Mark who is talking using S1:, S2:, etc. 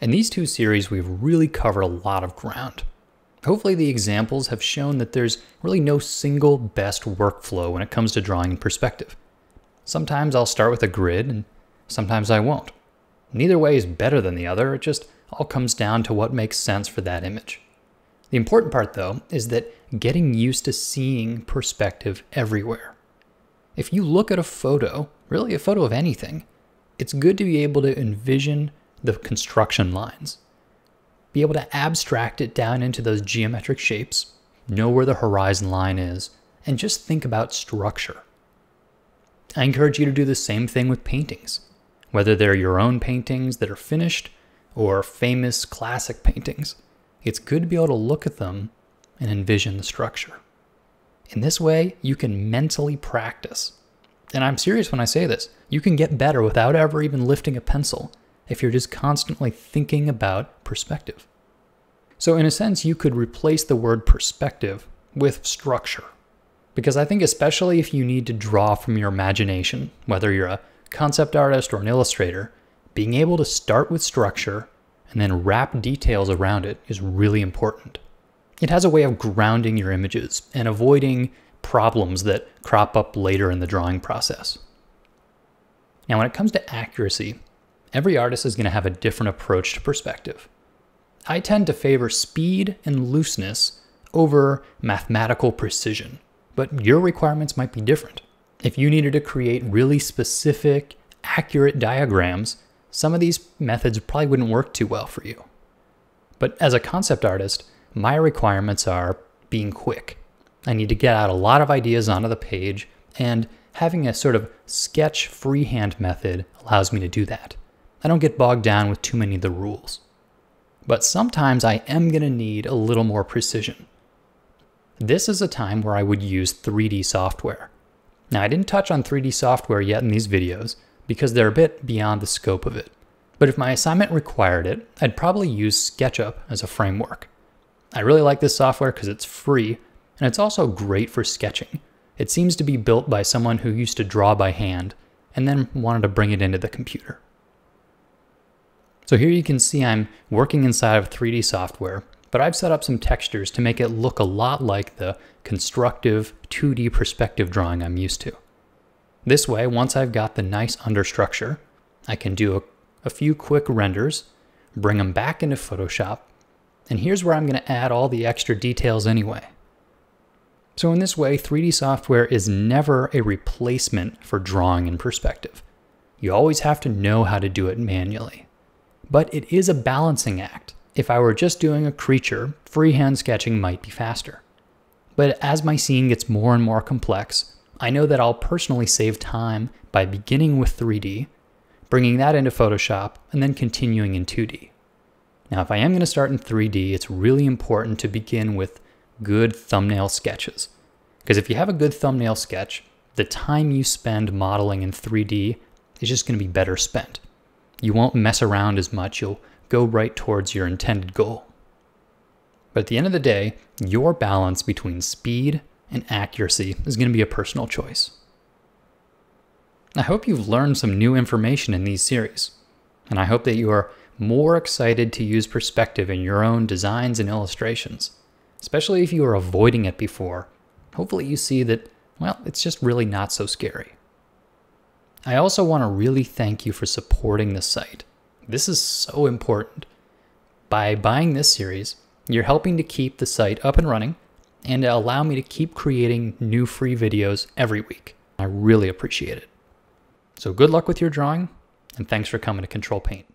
S1: In these two series, we've really covered a lot of ground. Hopefully the examples have shown that there's really no single best workflow when it comes to drawing in perspective. Sometimes I'll start with a grid and sometimes I won't. Neither way is better than the other, it just all comes down to what makes sense for that image. The important part though is that getting used to seeing perspective everywhere. If you look at a photo, really a photo of anything, it's good to be able to envision the construction lines. Be able to abstract it down into those geometric shapes, know where the horizon line is, and just think about structure. I encourage you to do the same thing with paintings, whether they're your own paintings that are finished or famous classic paintings. It's good to be able to look at them and envision the structure. In this way, you can mentally practice. And I'm serious when I say this. You can get better without ever even lifting a pencil if you're just constantly thinking about perspective. So in a sense, you could replace the word perspective with structure. Because I think especially if you need to draw from your imagination, whether you're a concept artist or an illustrator, being able to start with structure and then wrap details around it is really important. It has a way of grounding your images and avoiding problems that crop up later in the drawing process. Now, when it comes to accuracy, every artist is going to have a different approach to perspective. I tend to favor speed and looseness over mathematical precision, but your requirements might be different. If you needed to create really specific, accurate diagrams, some of these methods probably wouldn't work too well for you. But as a concept artist, my requirements are being quick. I need to get out a lot of ideas onto the page, and having a sort of sketch freehand method allows me to do that. I don't get bogged down with too many of the rules. But sometimes I am going to need a little more precision. This is a time where I would use 3D software. Now, I didn't touch on 3D software yet in these videos because they're a bit beyond the scope of it. But if my assignment required it, I'd probably use SketchUp as a framework. I really like this software because it's free, and it's also great for sketching. It seems to be built by someone who used to draw by hand and then wanted to bring it into the computer. So here you can see I'm working inside of 3D software, but I've set up some textures to make it look a lot like the constructive 2D perspective drawing I'm used to. This way, once I've got the nice understructure, I can do a few quick renders, bring them back into Photoshop, and here's where I'm going to add all the extra details anyway. So in this way, 3D software is never a replacement for drawing in perspective. You always have to know how to do it manually. But it is a balancing act. If I were just doing a creature, freehand sketching might be faster. But as my scene gets more and more complex, I know that I'll personally save time by beginning with 3D, bringing that into Photoshop, and then continuing in 2D. Now, if I am going to start in 3D, it's really important to begin with good thumbnail sketches. Because if you have a good thumbnail sketch, the time you spend modeling in 3D is just going to be better spent. You won't mess around as much, you'll go right towards your intended goal. But at the end of the day, your balance between speed and accuracy is going to be a personal choice. I hope you've learned some new information in these series, and I hope that you are more excited to use perspective in your own designs and illustrations, especially if you were avoiding it before. Hopefully you see that, well, it's just really not so scary. I also want to really thank you for supporting this site. This is so important. By buying this series, you're helping to keep the site up and running and allow me to keep creating new free videos every week. I really appreciate it. So good luck with your drawing, and thanks for coming to Control Paint.